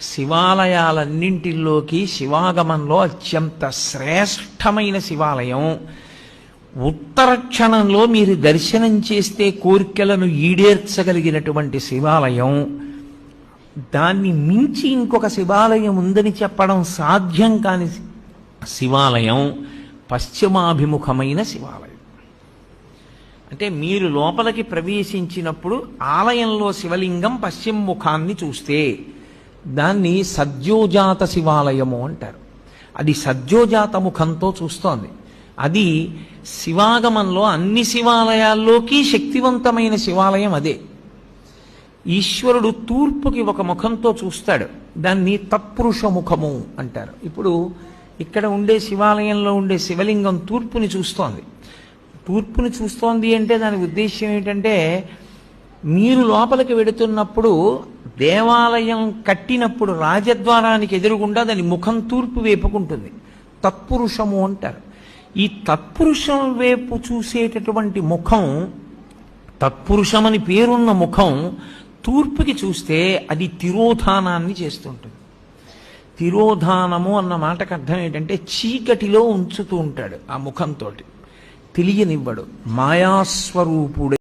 శివాలయాలన్నింటిలోకి శివాగమంలో అత్యంత శ్రేష్టమైన శివాలయం. ఉత్తర క్షణంలో మీరు దర్శనం చేస్తే కోరికలను ఈడేర్చగలిగినటువంటి శివాలయం. దాన్ని మించి ఇంకొక శివాలయం ఉందని చెప్పడం సాధ్యం కాని శివాలయం పశ్చిమాభిముఖమైన శివాలయం. అంటే మీరు లోపలికి ప్రవేశించినప్పుడు ఆలయంలో శివలింగం పశ్చిమ ముఖాన్ని చూస్తే దాన్ని సద్యోజాత శివాలయము అంటారు. అది సద్యోజాత ముఖంతో చూస్తోంది. అది శివాగమంలో అన్ని శివాలయాల్లోకి శక్తివంతమైన శివాలయం అదే. ఈశ్వరుడు తూర్పుకి ఒక ముఖంతో చూస్తాడు, దాన్ని తత్పురుష ముఖము అంటారు. ఇప్పుడు ఇక్కడ ఉండే శివాలయంలో ఉండే శివలింగం తూర్పుని చూస్తోంది. తూర్పుని చూస్తోంది అంటే దాని ఉద్దేశ్యం ఏంటంటే, మీరు లోపలికి వెడుతున్నప్పుడు దేవాలయం కట్టినప్పుడు రాజద్వారానికి ఎదురుగుండా దాని ముఖం తూర్పు వైపుకుంటుంది. తత్పురుషము అంటారు. ఈ తత్పురుషం వైపు చూసేటటువంటి ముఖం, తత్పురుషమని పేరున్న ముఖం తూర్పుకి చూస్తే అది తిరోధానాన్ని చేస్తుంటుంది. తిరోధానము అన్న మాటకు అర్థం ఏంటంటే చీకటిలో ఉంచుతూ ఉంటాడు. ఆ ముఖంతో తెలియనివ్వడు, మాయాస్వరూపుడే.